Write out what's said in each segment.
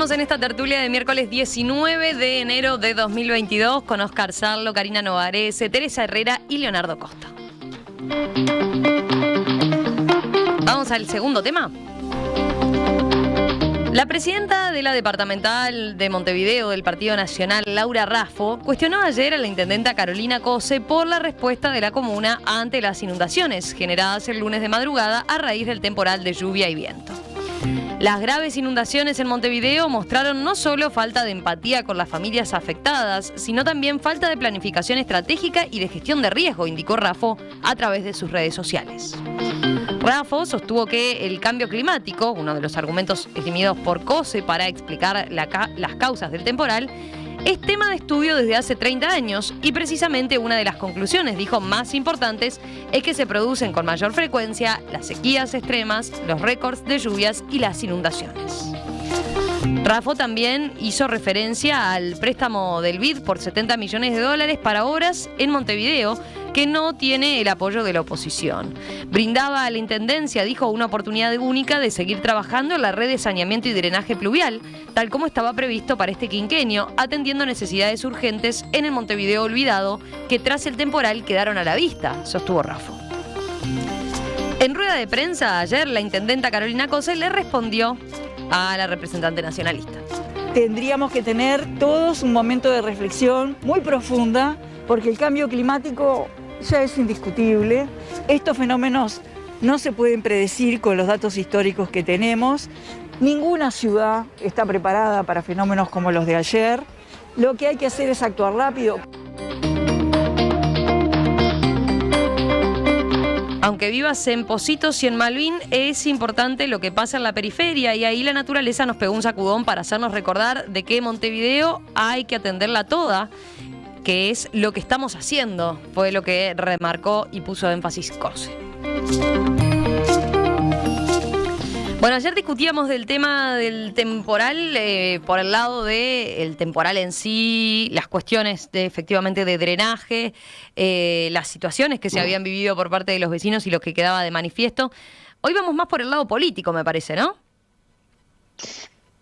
Seguimos en esta tertulia de miércoles 19 de enero de 2022 con Oscar Sarlo, Karina Novarese, Teresa Herrera y Leonardo Costa. Vamos al segundo tema. La presidenta de la departamental de Montevideo del Partido Nacional, Laura Raffo, cuestionó ayer a la intendenta Carolina Cose por la respuesta de la comuna ante las inundaciones generadas el lunes de madrugada a raíz del temporal de lluvia y viento. Las graves inundaciones en Montevideo mostraron no solo falta de empatía con las familias afectadas, sino también falta de planificación estratégica y de gestión de riesgo, indicó Raffo a través de sus redes sociales. Raffo sostuvo que el cambio climático, uno de los argumentos esgrimidos por Cose para explicar las causas del temporal, es tema de estudio desde hace 30 años y precisamente una de las conclusiones, dijo, más importantes es que se producen con mayor frecuencia las sequías extremas, los récords de lluvias y las inundaciones. Raffo también hizo referencia al préstamo del BID por $70 millones para obras en Montevideo, que no tiene el apoyo de la oposición. Brindaba a la intendencia, dijo, una oportunidad única de seguir trabajando en la red de saneamiento y drenaje pluvial, tal como estaba previsto para este quinquenio, atendiendo necesidades urgentes en el Montevideo olvidado, que tras el temporal quedaron a la vista, sostuvo Raffo. En rueda de prensa ayer, la intendenta Carolina Cose le respondió a la representante nacionalista. Tendríamos que tener todos un momento de reflexión muy profunda, porque el cambio climático ya es indiscutible. Estos fenómenos no se pueden predecir con los datos históricos que tenemos. Ninguna ciudad está preparada para fenómenos como los de ayer. Lo que hay que hacer es actuar rápido. Aunque vivas en Pocitos y en Malvin, es importante lo que pasa en la periferia y ahí la naturaleza nos pegó un sacudón para hacernos recordar de que Montevideo hay que atenderla toda, que es lo que estamos haciendo, fue lo que remarcó y puso énfasis Cose. Bueno, ayer discutíamos del tema del temporal, por el lado del temporal en sí, las cuestiones efectivamente de drenaje, las situaciones que se habían vivido por parte de los vecinos y lo que quedaba de manifiesto. Hoy vamos más por el lado político, me parece, ¿no?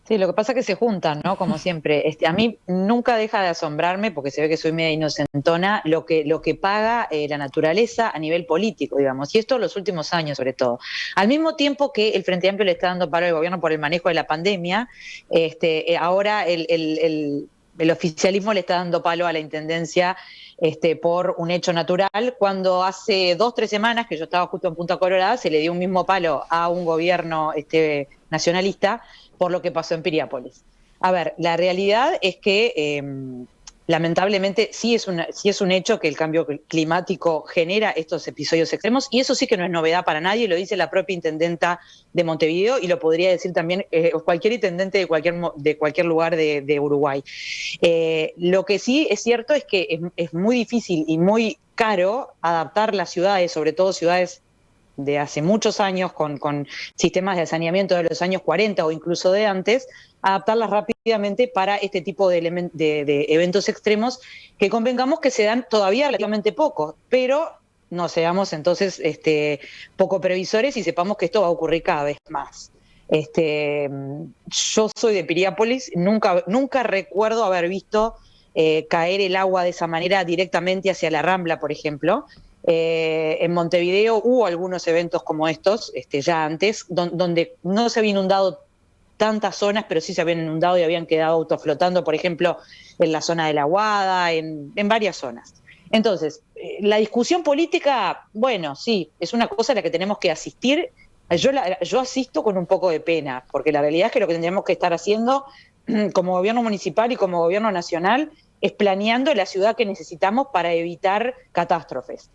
Sí, lo que pasa es que se juntan, ¿no? Como siempre. A mí nunca deja de asombrarme, porque se ve que soy media inocentona, lo que paga la naturaleza a nivel político, digamos. Y esto en los últimos años, sobre todo. Al mismo tiempo que el Frente Amplio le está dando palo al gobierno por el manejo de la pandemia, ahora el oficialismo le está dando palo a la intendencia por un hecho natural, cuando hace 2 o 3 semanas, que yo estaba justo en Punta Colorada, se le dio un mismo palo a un gobierno nacionalista por lo que pasó en Piriápolis. A ver, la realidad es que lamentablemente sí es un hecho que el cambio climático genera estos episodios extremos, y eso sí que no es novedad para nadie, lo dice la propia intendenta de Montevideo y lo podría decir también cualquier intendente de cualquier lugar de Uruguay. Lo que sí es cierto es que es muy difícil y muy caro adaptar las ciudades, sobre todo ciudades de hace muchos años, con sistemas de saneamiento de los años 40 o incluso de antes, adaptarlas rápidamente para este tipo de eventos extremos que convengamos que se dan todavía relativamente poco, pero no seamos entonces poco previsores y sepamos que esto va a ocurrir cada vez más. Yo soy de Piriápolis, nunca recuerdo haber visto caer el agua de esa manera directamente hacia la Rambla, por ejemplo. En Montevideo hubo algunos eventos como estos, ya antes, donde no se había inundado tantas zonas, pero sí se habían inundado y habían quedado autos flotando, por ejemplo, en la zona de La Aguada, en varias zonas. Entonces, la discusión política, bueno, sí, es una cosa a la que tenemos que asistir. Yo asisto con un poco de pena, porque la realidad es que lo que tendríamos que estar haciendo como gobierno municipal y como gobierno nacional es planeando la ciudad que necesitamos para evitar catástrofes.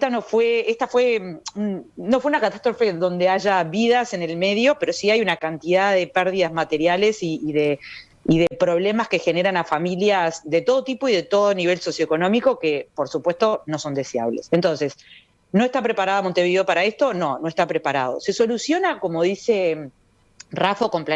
No fue una catástrofe donde haya vidas en el medio, pero sí hay una cantidad de pérdidas materiales y de problemas que generan a familias de todo tipo y de todo nivel socioeconómico que, por supuesto, no son deseables. Entonces, ¿no está preparada Montevideo para esto? No está preparado. ¿Se soluciona, como dice Raffo, con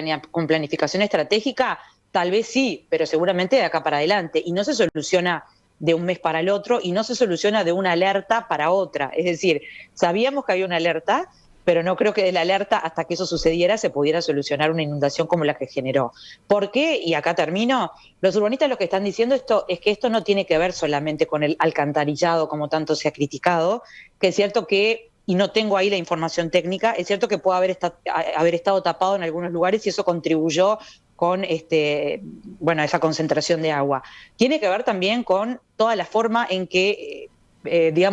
planificación estratégica? Tal vez sí, pero seguramente de acá para adelante. Y no se soluciona de un mes para el otro y no se soluciona de una alerta para otra. Es decir, sabíamos que había una alerta, pero no creo que de la alerta hasta que eso sucediera se pudiera solucionar una inundación como la que generó. ¿Por qué? Y acá termino. Los urbanistas lo que están diciendo es que esto no tiene que ver solamente con el alcantarillado, como tanto se ha criticado, que es cierto que, y no tengo ahí la información técnica, es cierto que puede haber estado tapado en algunos lugares y eso contribuyó con esa concentración de agua. Tiene que ver también con toda la forma en que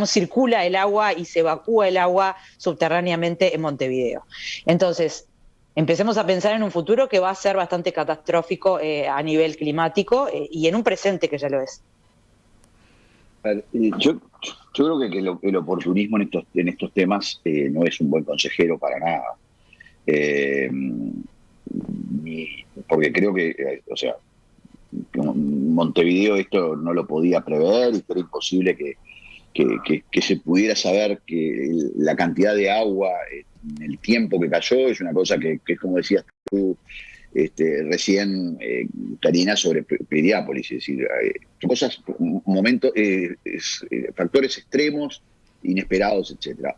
circula el agua y se evacúa el agua subterráneamente en Montevideo. Entonces, empecemos a pensar en un futuro que va a ser bastante catastrófico a nivel climático y en un presente que ya lo es. Yo creo que el oportunismo en estos temas no es un buen consejero para nada. Porque creo que, Montevideo esto no lo podía prever y que era imposible que se pudiera saber que la cantidad de agua en el tiempo que cayó es una cosa que es como decías tú recién, Karina, sobre Piriápolis, es decir, cosas, momentos, factores extremos, inesperados, etcétera.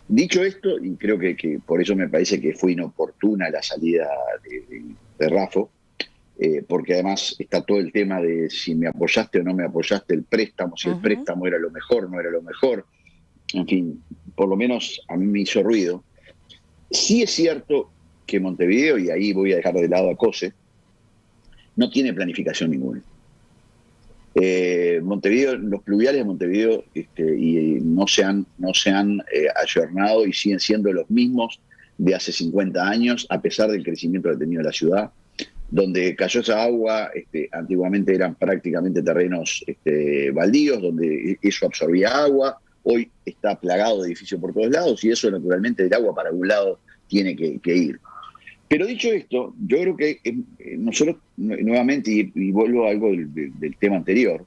Dicho esto, y creo que por eso me parece que fue inoportuna la salida de Raffo, porque además está todo el tema de si me apoyaste o no me apoyaste el préstamo, si el préstamo era lo mejor, no era lo mejor. En fin, por lo menos a mí me hizo ruido. Sí es cierto que Montevideo, y ahí voy a dejar de lado a COSE, no tiene planificación ninguna. Montevideo, los pluviales de Montevideo y no se han ayornado y siguen siendo los mismos de hace 50 años, a pesar del crecimiento que ha tenido la ciudad. Donde cayó esa agua, antiguamente eran prácticamente terrenos baldíos, donde eso absorbía agua. Hoy está plagado de edificios por todos lados y eso naturalmente del agua para algún lado tiene que ir. Pero dicho esto, yo creo que nosotros, nuevamente, y vuelvo a algo del tema anterior,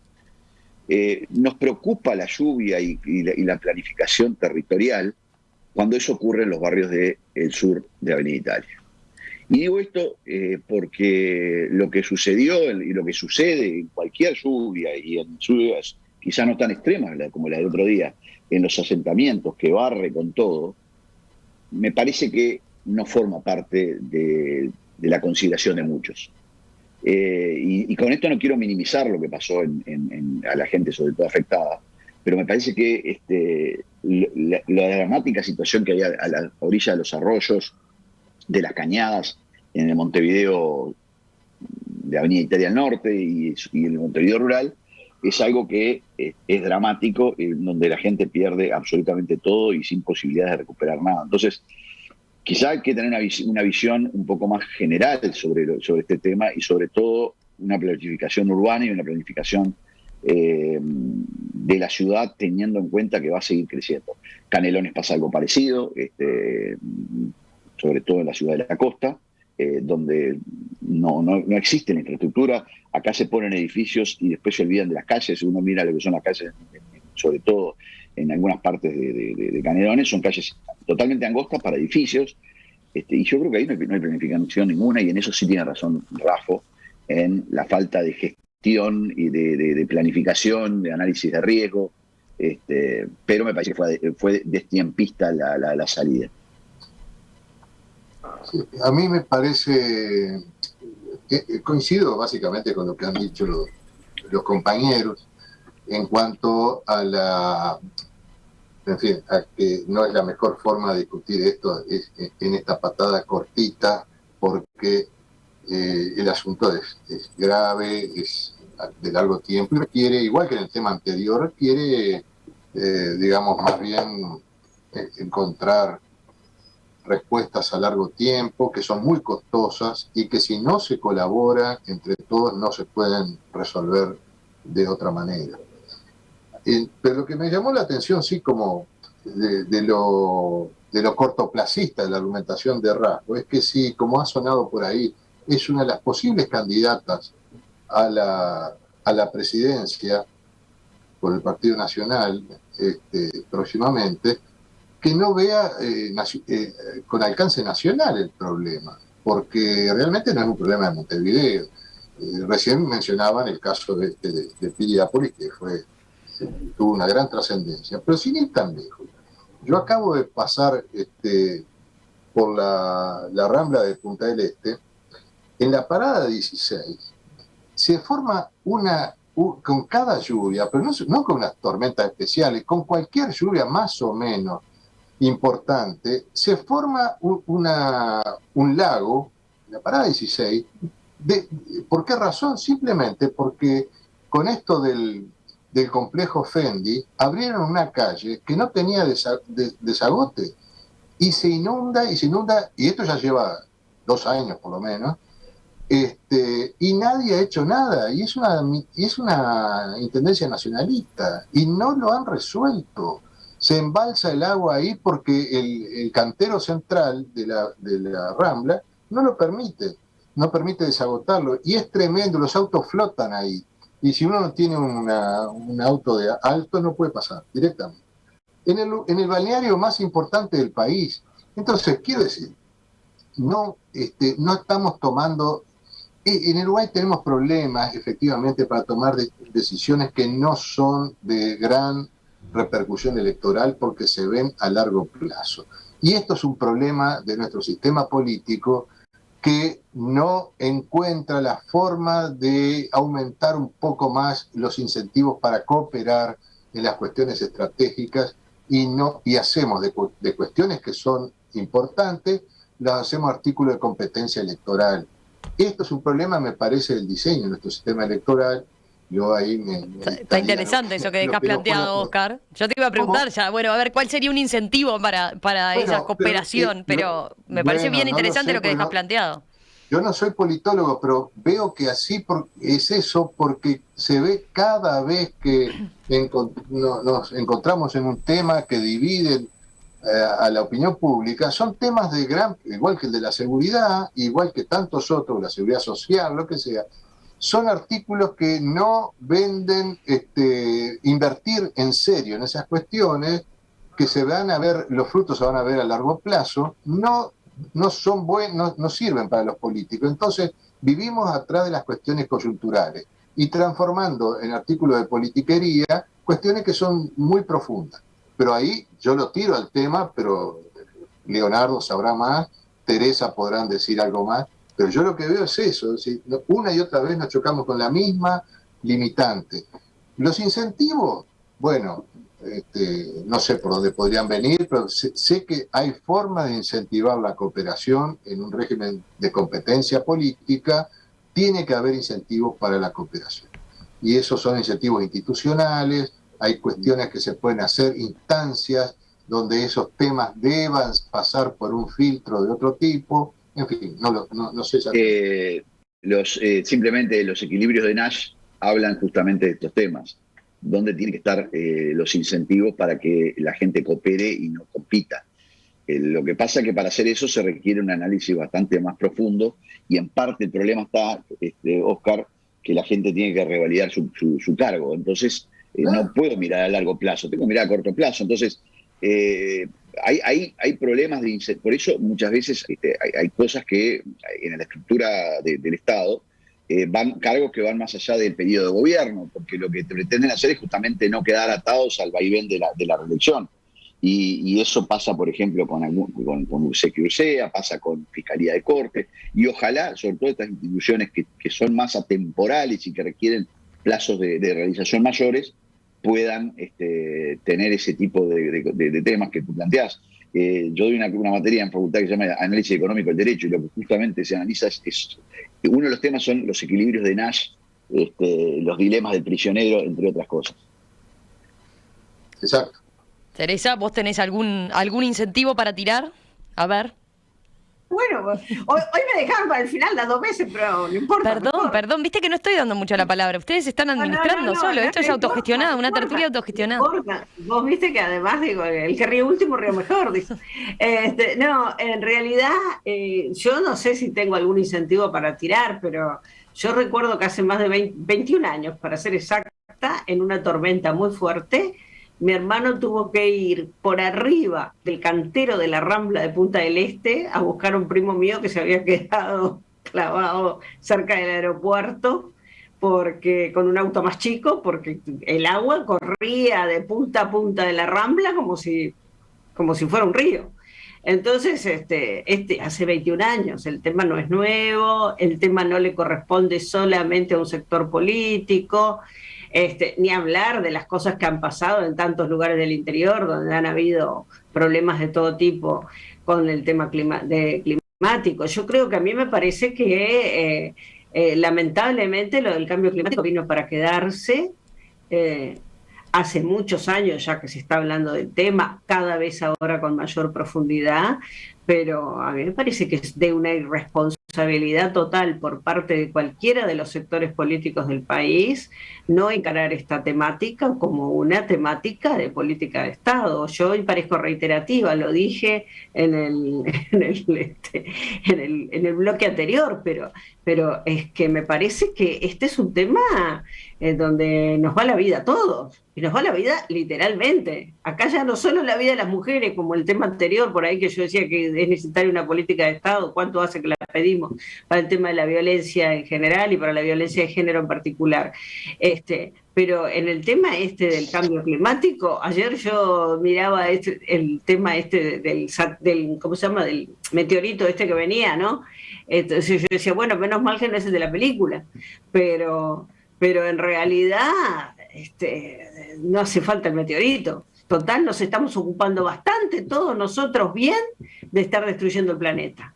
nos preocupa la lluvia y la planificación territorial cuando eso ocurre en los barrios del sur de Avenida Italia. Y digo esto porque lo que sucedió y lo que sucede en cualquier lluvia y en lluvias quizás no tan extremas como la del otro día, en los asentamientos que barre con todo, me parece que no forma parte de la consideración de muchos. Y con esto no quiero minimizar lo que pasó a la gente, sobre todo afectada, pero me parece que la dramática situación que había a la orilla de los arroyos, de las cañadas, en el Montevideo de Avenida Italia al Norte y el Montevideo rural, es algo que es dramático, donde la gente pierde absolutamente todo y sin posibilidad de recuperar nada. Entonces, quizá hay que tener una visión un poco más general sobre este tema y sobre todo una planificación urbana y una planificación de la ciudad teniendo en cuenta que va a seguir creciendo. Canelones pasa algo parecido, sobre todo en la ciudad de la costa, donde no existe la infraestructura. Acá se ponen edificios y después se olvidan de las calles. Uno mira lo que son las calles, sobre todo en algunas partes de Canelones, son calles totalmente angostas para edificios, y yo creo que ahí no hay planificación ninguna, y en eso sí tiene razón Raffo, en la falta de gestión y de planificación, de análisis de riesgo, pero me parece que fue destiempista la salida. Sí, a mí me parece, coincido básicamente con lo que han dicho los compañeros en cuanto a que no es la mejor forma de discutir esto en esta patada cortita, porque el asunto es grave, es de largo tiempo y requiere, igual que en el tema anterior, requiere, más bien encontrar respuestas a largo tiempo, que son muy costosas y que si no se colabora entre todos no se pueden resolver de otra manera. Pero lo que me llamó la atención, sí, como de lo cortoplacista de la argumentación de Raffo, es que sí, como ha sonado por ahí, es una de las posibles candidatas a la presidencia por el Partido Nacional próximamente, que no vea con alcance nacional el problema, porque realmente no es un problema de Montevideo. Recién mencionaban el caso de Piriápolis, que tuvo una gran trascendencia, pero sin ir tan lejos. Yo acabo de pasar por la Rambla de Punta del Este. En la parada 16 se forma con cada lluvia, pero no con unas tormentas especiales, con cualquier lluvia más o menos importante, se forma un lago, en la parada 16. ¿Por qué razón? Simplemente porque con esto del complejo Fendi abrieron una calle que no tenía desagote y se inunda, y esto ya lleva 2 años por lo menos, y nadie ha hecho nada, y es una intendencia nacionalista, y no lo han resuelto. Se embalsa el agua ahí porque el cantero central de la Rambla no permite desagotarlo, y es tremendo, los autos flotan ahí, y si uno no tiene un auto de alto no puede pasar directamente. En el balneario más importante del país. Entonces, quiero decir, no estamos tomando... En Uruguay tenemos problemas, efectivamente, para tomar decisiones que no son de gran repercusión electoral porque se ven a largo plazo. Y esto es un problema de nuestro sistema político que no encuentra la forma de aumentar un poco más los incentivos para cooperar en las cuestiones estratégicas y hacemos de cuestiones que son importantes, las hacemos artículo de competencia electoral. Esto es un problema, me parece, del diseño de nuestro sistema electoral. Yo ahí Está interesante eso que dejas planteado, Oscar. Yo te iba a preguntar ya, bueno, a ver, ¿cuál sería un incentivo para esa cooperación? Pero me parece bien interesante lo que dejas planteado. Yo no soy politólogo, pero veo que así es eso, porque se ve cada vez que nos encontramos en un tema que divide a la opinión pública, son temas igual que el de la seguridad, igual que tantos otros, la seguridad social, lo que sea, son artículos que no venden invertir en serio en esas cuestiones, que se van a ver, los frutos se van a ver a largo plazo, no son buenos, no sirven para los políticos. Entonces, vivimos atrás de las cuestiones coyunturales y transformando en artículos de politiquería cuestiones que son muy profundas. Pero ahí yo lo tiro al tema, pero Leonardo sabrá más, Teresa podrán decir algo más, pero yo lo que veo es eso, es decir, una y otra vez nos chocamos con la misma limitante. Los incentivos, bueno, no sé por dónde podrían venir, pero sé que hay forma de incentivar la cooperación en un régimen de competencia política, tiene que haber incentivos para la cooperación. Y esos son incentivos institucionales, hay cuestiones que se pueden hacer, instancias donde esos temas deban pasar por un filtro de otro tipo, en fin, no sé. Simplemente los equilibrios de Nash hablan justamente de estos temas, donde tienen que estar los incentivos para que la gente coopere y no compita. Lo que pasa es que para hacer eso se requiere un análisis bastante más profundo, y en parte el problema está, Oscar, que la gente tiene que revalidar su cargo. Entonces, no puedo mirar a largo plazo, tengo que mirar a corto plazo. Entonces, hay problemas por eso muchas veces hay cosas que en la estructura del Estado cargos que van más allá del periodo de gobierno, porque lo que pretenden hacer es justamente no quedar atados al vaivén de la reelección. Y eso pasa, por ejemplo, con CQC, pasa con Fiscalía de Corte, y ojalá, sobre todo estas instituciones que son más atemporales y que requieren plazos de realización mayores, puedan tener ese tipo de temas que tú planteás. Yo doy una materia en facultad que se llama Análisis Económico del Derecho, y lo que justamente se analiza es uno de los temas son los equilibrios de Nash, los dilemas del prisionero, entre otras cosas. Exacto. Teresa, ¿vos tenés algún incentivo para tirar? A ver. Bueno, hoy me dejaron para el final las 2 veces, pero no importa. Perdón, viste que no estoy dando mucho la palabra. Ustedes están administrando solo. Esto es autogestionado, una tertulia autogestionada. Vos viste que además, digo, el que ríe último ríe mejor, dice. No, en realidad, yo no sé si tengo algún incentivo para tirar, pero yo recuerdo que hace más de 21 años, para ser exacta, en una tormenta muy fuerte, mi hermano tuvo que ir por arriba del cantero de la Rambla de Punta del Este a buscar a un primo mío que se había quedado clavado cerca del aeropuerto con un auto más chico, porque el agua corría de punta a punta de la Rambla como si como si fuera un río. Entonces, hace 21 años, el tema no es nuevo, el tema no le corresponde solamente a un sector político, ni hablar de las cosas que han pasado en tantos lugares del interior, donde han habido problemas de todo tipo con el tema climático. Yo creo que a mí me parece que lamentablemente lo del cambio climático vino para quedarse. Hace muchos años ya que se está hablando del tema, cada vez ahora con mayor profundidad, pero a mí me parece que es de una irresponsabilidad total por parte de cualquiera de los sectores políticos del país no encarar esta temática como una temática de política de Estado. Yo hoy parezco reiterativa, lo dije en el bloque anterior, pero es que me parece que este es un tema donde nos va la vida a todos, y nos va la vida literalmente. Acá ya no solo la vida de las mujeres, como el tema anterior, por ahí que yo decía que es necesaria una política de Estado, cuánto hace que la pedimos para el tema de la violencia en general y para la violencia de género en particular. Pero en el tema del cambio climático, ayer yo miraba el tema del ¿cómo se llama? Del meteorito que venía, ¿no? Entonces yo decía, bueno, menos mal que no es el de la película, pero en realidad no hace falta el meteorito. Total, nos estamos ocupando bastante todos nosotros bien de estar destruyendo el planeta.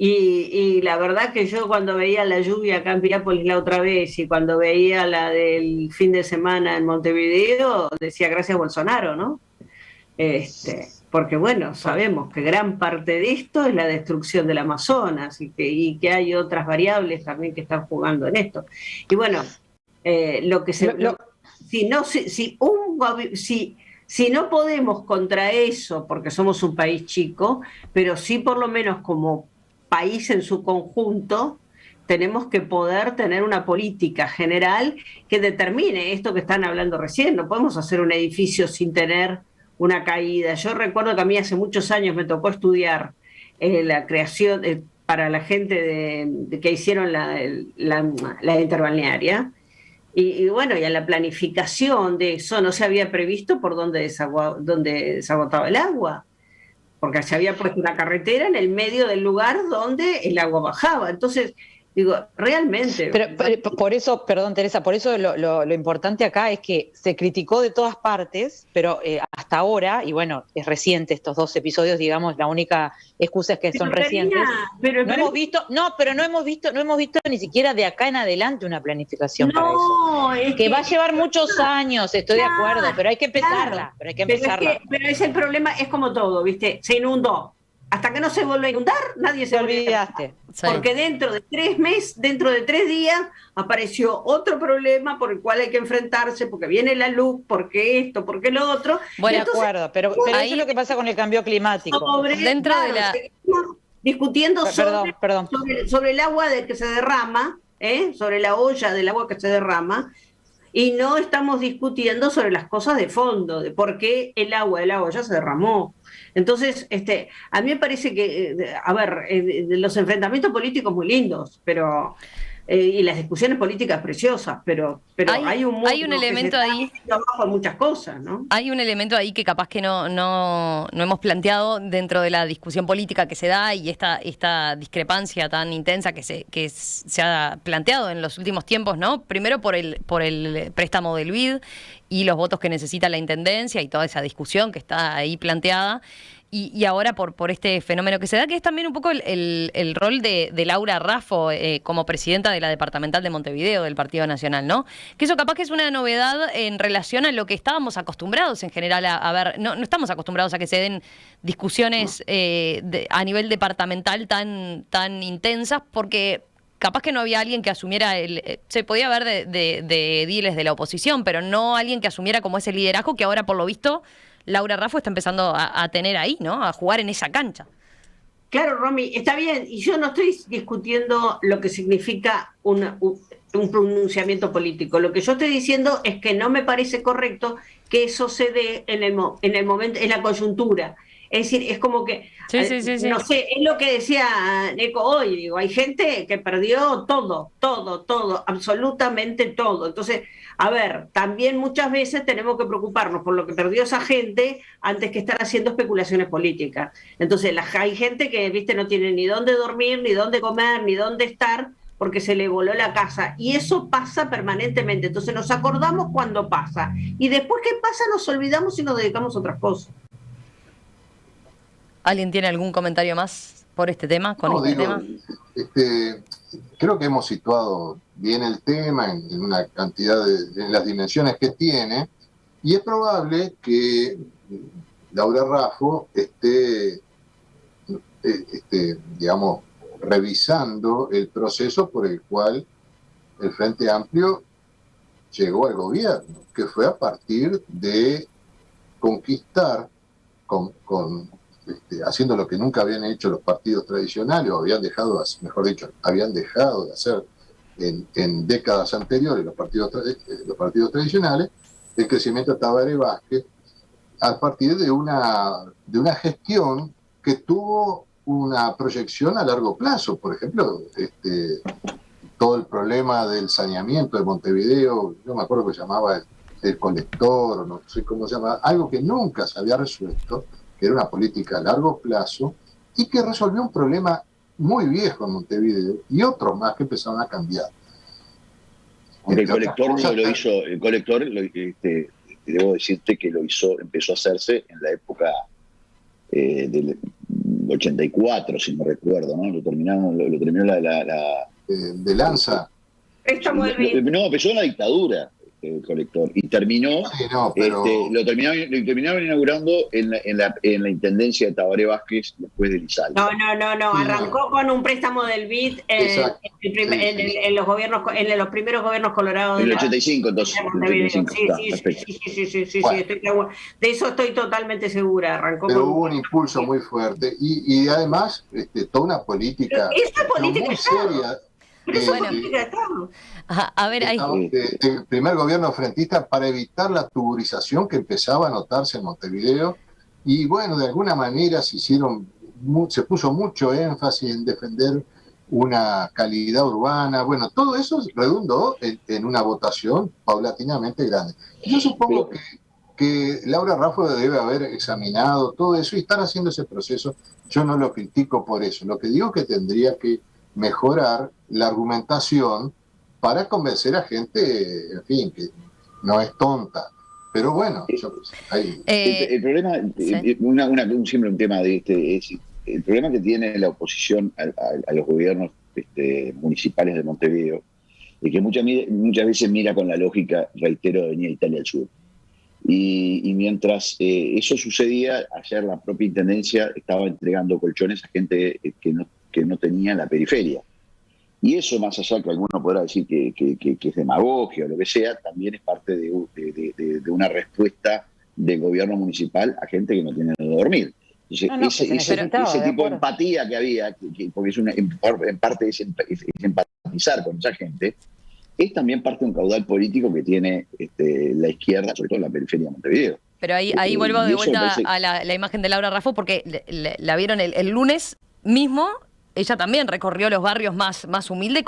Y la verdad que yo cuando veía la lluvia acá en Pirápolis la otra vez y cuando veía la del fin de semana en Montevideo, decía gracias Bolsonaro, ¿no? Porque bueno, sabemos que gran parte de esto es la destrucción del Amazonas y que hay otras variables también que están jugando en esto. Y bueno, si no podemos contra eso, porque somos un país chico, pero sí por lo menos como país en su conjunto, tenemos que poder tener una política general que determine esto que están hablando recién. No podemos hacer un edificio sin tener una caída. Yo recuerdo que a mí hace muchos años me tocó estudiar la creación para la gente que hicieron la interbalnearia. Y bueno, y en la planificación de eso no se había previsto por dónde desagotaba el agua, porque se había puesto una carretera en el medio del lugar donde el agua bajaba. Entonces, digo, realmente... Pero por eso, perdón Teresa, por eso lo importante acá es que se criticó de todas partes, pero hasta ahora, y bueno, es reciente estos 2 episodios, digamos, la única excusa es que son recientes. No hemos visto ni siquiera de acá en adelante una planificación para eso. Que va a llevar muchos años, estoy de acuerdo, pero hay que empezarla. Pero es el problema, es como todo, ¿viste? Se inundó. Hasta que no se vuelve a inundar, nadie se olvidaste. Porque dentro de 3 meses, dentro de 3 días, apareció otro problema por el cual hay que enfrentarse, porque viene la luz, porque esto, porque lo otro. Bueno, de acuerdo, pero ahí eso es lo que pasa con el cambio climático. Discutiendo sobre el agua que se derrama, sobre la olla del agua que se derrama, y no estamos discutiendo sobre las cosas de fondo, de por qué el agua de la olla se derramó. Entonces, a mí me parece que, los enfrentamientos políticos muy lindos, pero y las discusiones políticas preciosas, pero hay un elemento ahí abajo de muchas cosas, ¿no? Hay un elemento ahí que capaz que no hemos planteado dentro de la discusión política que se da y esta discrepancia tan intensa que se ha planteado en los últimos tiempos, ¿no? Primero por el préstamo del BID y los votos que necesita la Intendencia y toda esa discusión que está ahí planteada. Y ahora por este fenómeno que se da, que es también un poco el rol de Laura Raffo como presidenta de la departamental de Montevideo del Partido Nacional, ¿no? Que eso capaz que es una novedad en relación a lo que estábamos acostumbrados en general a ver. No estamos acostumbrados a que se den discusiones a nivel departamental tan intensas, porque capaz que no había alguien que asumiera se podía ver de ediles de la oposición, pero no alguien que asumiera como ese liderazgo que ahora, por lo visto, Laura Raffo está empezando a tener ahí, ¿no? A jugar en esa cancha. Claro, Romy, está bien, y yo no estoy discutiendo lo que significa un pronunciamiento político. Lo que yo estoy diciendo es que no me parece correcto que eso se dé en el momento, en la coyuntura Es decir, es como que, Sí. no sé, es lo que decía Neco hoy, digo, hay gente que perdió todo, absolutamente todo. Entonces, a ver, también muchas veces tenemos que preocuparnos por lo que perdió esa gente antes que estar haciendo especulaciones políticas. Entonces, hay gente que, viste, no tiene ni dónde dormir, ni dónde comer, ni dónde estar, porque se le voló la casa. Y eso pasa permanentemente. Entonces nos acordamos cuando pasa. Y después que pasa nos olvidamos y nos dedicamos a otras cosas. ¿Alguien tiene algún comentario más por este tema, tema? Creo que hemos situado bien el tema en una cantidad en las dimensiones que tiene, y es probable que Laura Raffo esté, digamos, revisando el proceso por el cual el Frente Amplio llegó al gobierno, que fue a partir de conquistar haciendo lo que nunca habían hecho los partidos tradicionales, o habían dejado, mejor dicho, habían dejado de hacer en décadas anteriores los partidos tradicionales, el crecimiento de Tabaré Vázquez, a partir de una gestión que tuvo una proyección a largo plazo. Por ejemplo, todo el problema del saneamiento de Montevideo, yo me acuerdo que se llamaba el colector, no sé cómo se llama, algo que nunca se había resuelto, que era una política a largo plazo y que resolvió un problema muy viejo en Montevideo y otros más que empezaron a cambiar. Porque el colector no lo hizo, debo decirte que empezó a hacerse en la época del 84, si no recuerdo, ¿no? Lo terminó la de Lanza. No, empezó en la dictadura el colector y terminó, sí, no, pero... lo terminaron inaugurando en la intendencia de Tabaré Vázquez después de Lizalde. No, arrancó con un préstamo del BID en los gobiernos, en los primeros gobiernos colorados. En el 85, entonces. Sí, de eso estoy totalmente segura. Arrancó hubo un impulso muy fuerte y además toda una política muy seria. A ver, el primer gobierno frentista para evitar la tuburización que empezaba a notarse en Montevideo, y bueno, de alguna manera se puso mucho énfasis en defender una calidad urbana. Bueno, todo eso redundó en una votación paulatinamente grande. Yo supongo que Laura Raffo debe haber examinado todo eso y estar haciendo ese proceso. Yo no lo critico por eso. Lo que digo es que tendría que mejorar la argumentación para convencer a gente, en fin, que no es tonta. Pero bueno, el problema, siempre un tema de el problema que tiene la oposición a los gobiernos municipales de Montevideo es que muchas veces mira con la lógica, reitero, de Avenida Italia al Sur. Y mientras eso sucedía, ayer la propia intendencia estaba entregando colchones a gente que no tenía en la periferia. Y eso, más allá que alguno podrá decir que es demagogia o lo que sea, también es parte de una respuesta del gobierno municipal a gente que no tiene donde dormir. Entonces, ese tipo de empatía que había, porque en parte es empatizar con esa gente, es también parte de un caudal político que tiene la izquierda, sobre todo en la periferia de Montevideo. Pero ahí vuelvo de vuelta a la imagen de Laura Raffo, porque la vieron el lunes mismo. Ella también recorrió los barrios más humildes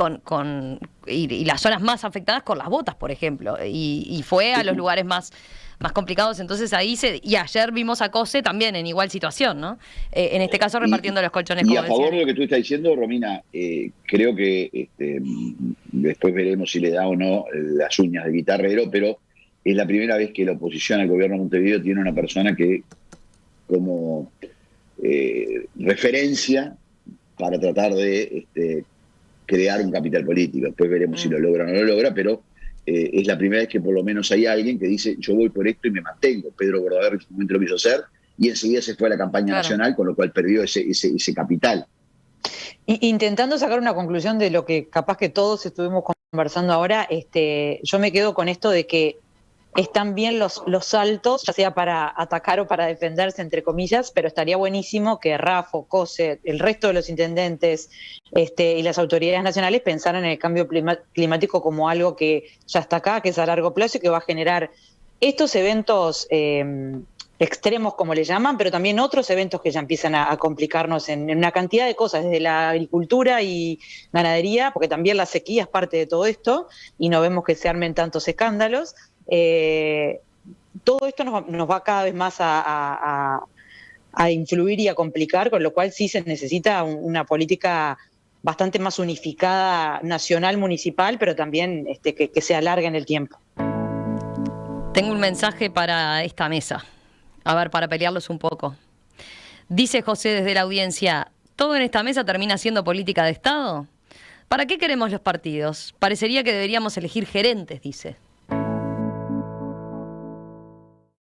y las zonas más afectadas con las botas, por ejemplo, y fue a los lugares más complicados. Entonces y ayer vimos a Cose también en igual situación, ¿no? En este caso repartiendo los colchones. Y a favor de lo que tú estás diciendo, Romina, creo que después veremos si le da o no las uñas de guitarrero, pero es la primera vez que la oposición al gobierno de Montevideo tiene una persona que como referencia para tratar de crear un capital político. Después veremos si lo logra o no lo logra, pero es la primera vez que por lo menos hay alguien que dice yo voy por esto y me mantengo. Pedro Bordaberry en su momento lo quiso hacer y enseguida se fue a la campaña nacional, con lo cual perdió ese capital. Intentando sacar una conclusión de lo que capaz que todos estuvimos conversando ahora, yo me quedo con esto de que están bien los saltos, ya sea para atacar o para defenderse, entre comillas, pero estaría buenísimo que Raffo, Cose, el resto de los intendentes y las autoridades nacionales pensaran en el cambio climático como algo que ya está acá, que es a largo plazo y que va a generar estos eventos extremos, como le llaman, pero también otros eventos que ya empiezan a complicarnos en una cantidad de cosas, desde la agricultura y ganadería, porque también la sequía es parte de todo esto, y no vemos que se armen tantos escándalos. Todo esto nos va cada vez más a influir y a complicar, con lo cual sí se necesita una política bastante más unificada, nacional, municipal, pero también que se alargue en el tiempo. Tengo un mensaje para esta mesa. A ver, para pelearlos un poco. Dice José desde la audiencia, ¿todo en esta mesa termina siendo política de Estado? ¿Para qué queremos los partidos? Parecería que deberíamos elegir gerentes, dice.